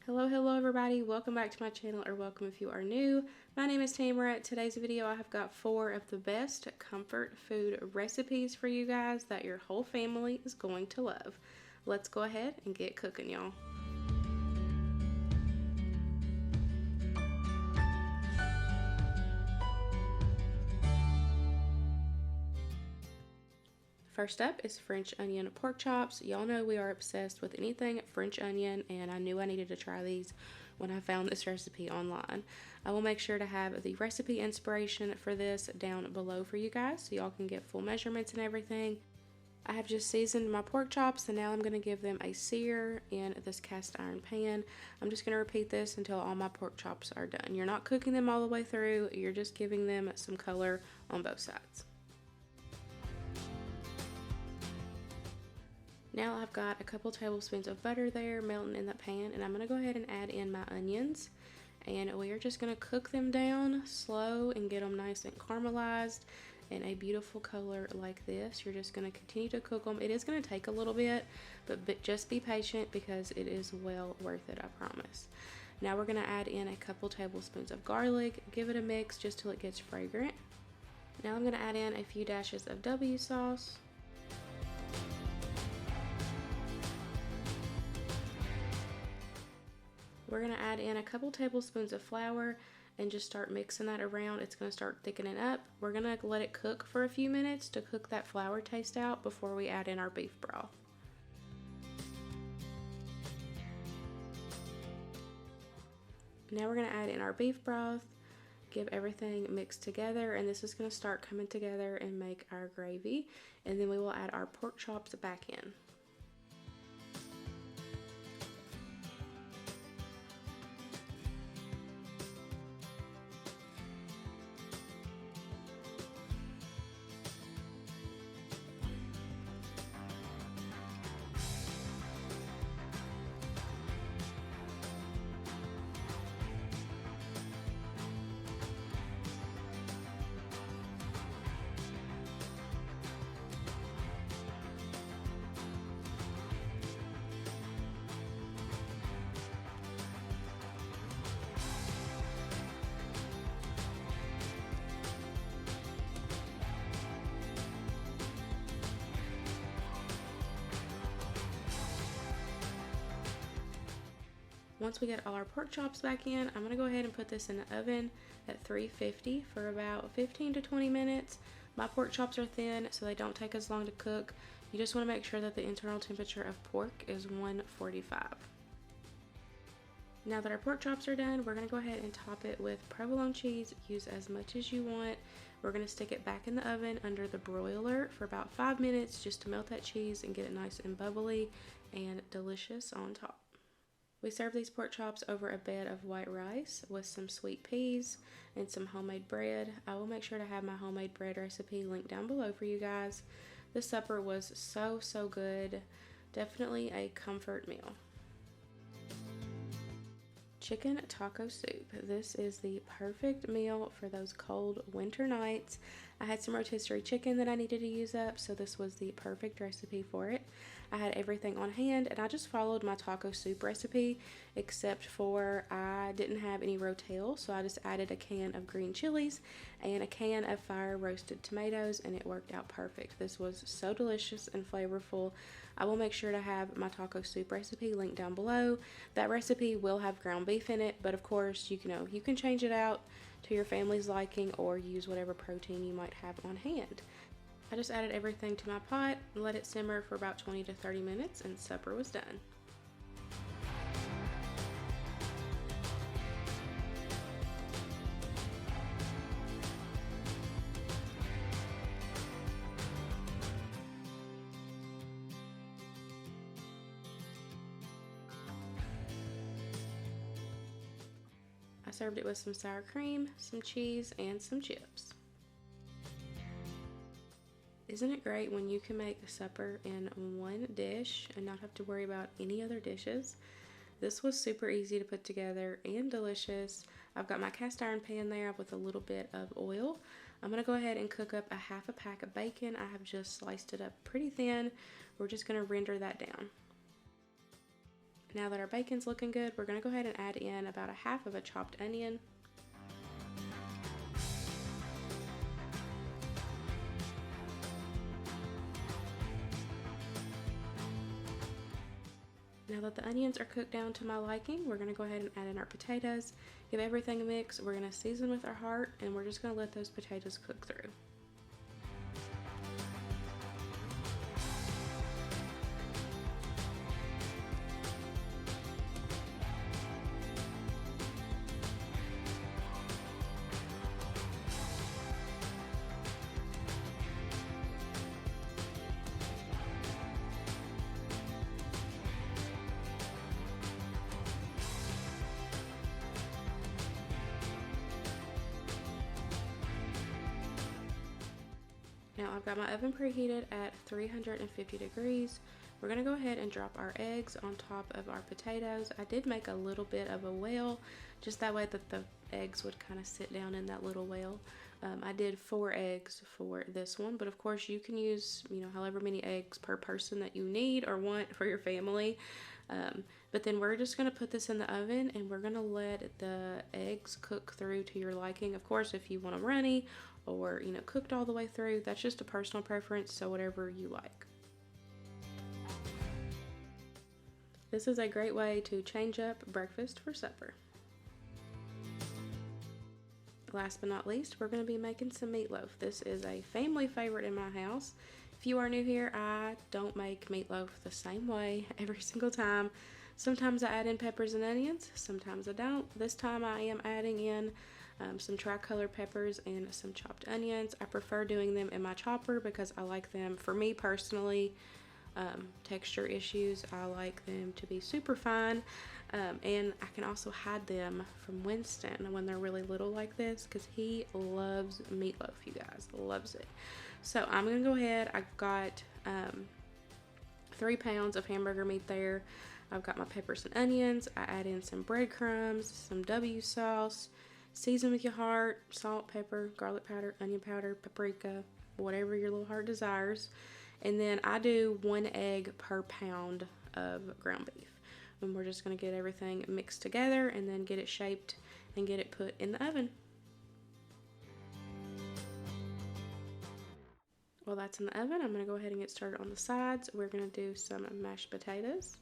Hello everybody, welcome back to my channel, or welcome if you are new. My name is Tamara. Today's video I have got 4 of the best comfort food recipes for you guys that your whole family is going to love. Let's go ahead and get cooking, y'all. First up is French onion pork chops. Y'all know we are obsessed with anything French onion, and I knew I needed to try these when I found this recipe online. I will make sure to have the recipe inspiration for this down below for you guys so y'all can get full measurements and everything. I have just seasoned my pork chops, and now I'm going to give them a sear in this cast iron pan. I'm just going to repeat this until all my pork chops are done. You're not cooking them all the way through, you're just giving them some color on both sides. Now I've got a couple tablespoons of butter there melting in that pan, and I'm going to go ahead and add in my onions, and we are just going to cook them down slow and get them nice and caramelized in a beautiful color like this. You're just going to continue to cook them. It is going to take a little bit, but just be patient because it is well worth it, I promise. Now we're going to add in a couple tablespoons of garlic, give it a mix just till it gets fragrant. Now I'm going to add in a few dashes of W sauce. We're going to add in a couple tablespoons of flour and just start mixing that around. It's going to start thickening up. We're going to let it cook for a few minutes to cook that flour taste out before we add in our beef broth. Now we're going to add in our beef broth, give everything mixed together, and this is going to start coming together and make our gravy, and then we will add our pork chops back in. Once we get all our pork chops back in, I'm going to go ahead and put this in the oven at 350 for about 15 to 20 minutes. My pork chops are thin, so they don't take as long to cook. You just want to make sure that the internal temperature of pork is 145. Now that our pork chops are done, we're going to go ahead and top it with provolone cheese. Use as much as you want. We're going to stick it back in the oven under the broiler for about 5 minutes just to melt that cheese and get it nice and bubbly and delicious on top. We serve these pork chops over a bed of white rice with some sweet peas and some homemade bread. I will make sure to have my homemade bread recipe linked down below for you guys. This supper was so good. Definitely a comfort meal. Chicken taco soup. This is the perfect meal for those cold winter nights. I had some rotisserie chicken that I needed to use up, so this was the perfect recipe for it. I had everything on hand, and I just followed my taco soup recipe, except for I didn't have any rotel, so I just added a can of green chilies and a can of fire roasted tomatoes, and it worked out perfect. This was so delicious and flavorful. I will make sure to have my taco soup recipe linked down below. That recipe will have ground beef in it, but of course, you can change it out to your family's liking or use whatever protein you might have on hand. I just added everything to my pot and let it simmer for about 20 to 30 minutes, and supper was done. I served it with some sour cream, some cheese, and some chips. Isn't it great when you can make a supper in one dish and not have to worry about any other dishes? This was super easy to put together and delicious. I've got my cast iron pan there with a little bit of oil. I'm going to go ahead and cook up a half a pack of bacon. I have just sliced it up pretty thin. We're just going to render that down. Now that our bacon's looking good, we're going to go ahead and add in about a half of a chopped onion. Now that the onions are cooked down to my liking, we're going to go ahead and add in our potatoes, give everything a mix. We're going to season with our heart, and we're just going to let those potatoes cook through. Now I've got my oven preheated at 350 degrees. We're going to go ahead and drop our eggs on top of our potatoes. I did make a little bit of a well, just that way that the eggs would kind of sit down in that little well. I did 4 eggs for this one, but of course you can use, however many eggs per person that you need or want for your family. But then we're just going to put this in the oven, and we're going to let the eggs cook through to your liking. Of course, if you want them runny or, cooked all the way through, that's just a personal preference, so whatever you like. This is a great way to change up breakfast for supper. Last but not least, we're going to be making some meatloaf. This is a family favorite in my house. If you are new here, I don't make meatloaf the same way every single time. Sometimes I add in peppers and onions, sometimes I don't. This time I am adding in some tricolor peppers and some chopped onions. I prefer doing them in my chopper because I like them, for me personally, texture issues, I like them to be super fine. And I can also hide them from Winston when they're really little like this, because he loves meatloaf, you guys, loves it. So I'm gonna go ahead, I've got 3 pounds of hamburger meat there. I've got my peppers and onions. I add in some breadcrumbs, some W sauce, season with your heart, salt, pepper, garlic powder, onion powder, paprika, whatever your little heart desires. And then I do 1 egg per pound of ground beef. And we're just going to get everything mixed together and then get it shaped and get it put in the oven. While that's in the oven, I'm going to go ahead and get started on the sides. We're going to do some mashed potatoes.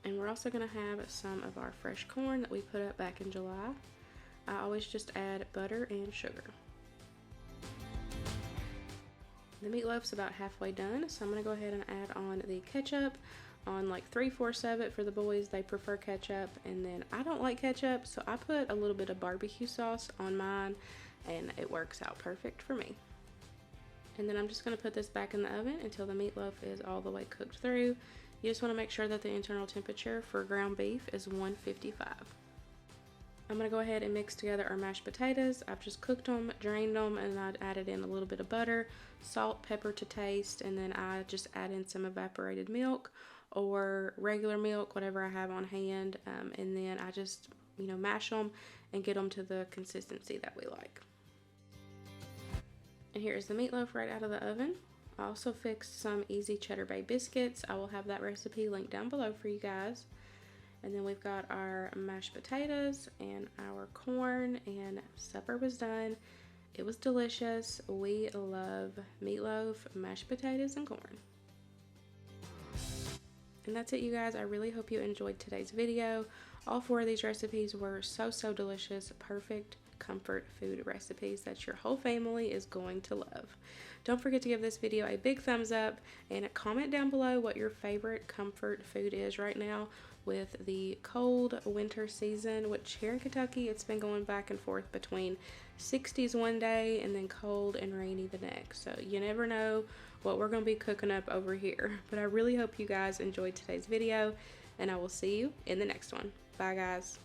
And we're also going to have some of our fresh corn that we put up back in July. I always just add butter and sugar. The meatloaf's about halfway done, so I'm going to go ahead and add on the ketchup on like 3/4 of it for the boys. They prefer ketchup, and then I don't like ketchup, so I put a little bit of barbecue sauce on mine, and it works out perfect for me. And then I'm just going to put this back in the oven until the meatloaf is all the way cooked through. You just want to make sure that the internal temperature for ground beef is 155. I'm going to go ahead and mix together our mashed potatoes. I've just cooked them, drained them, and I added in a little bit of butter, salt, pepper to taste, and then I just add in some evaporated milk or regular milk, whatever I have on hand, and then I just, mash them and get them to the consistency that we like. And here's the meatloaf right out of the oven. I also fixed some easy cheddar bay biscuits. I will have that recipe linked down below for you guys. And then we've got our mashed potatoes and our corn, and supper was done. It was delicious. We love meatloaf, mashed potatoes, and corn. And that's it, you guys. I really hope you enjoyed today's video. All 4 of these recipes were so delicious. Perfect comfort food recipes that your whole family is going to love. Don't forget to give this video a big thumbs up and comment down below what your favorite comfort food is right now with the cold winter season, which here in Kentucky, it's been going back and forth between 60s one day and then cold and rainy the next. So you never know what we're going to be cooking up over here. But I really hope you guys enjoyed today's video, and I will see you in the next one. Bye, guys.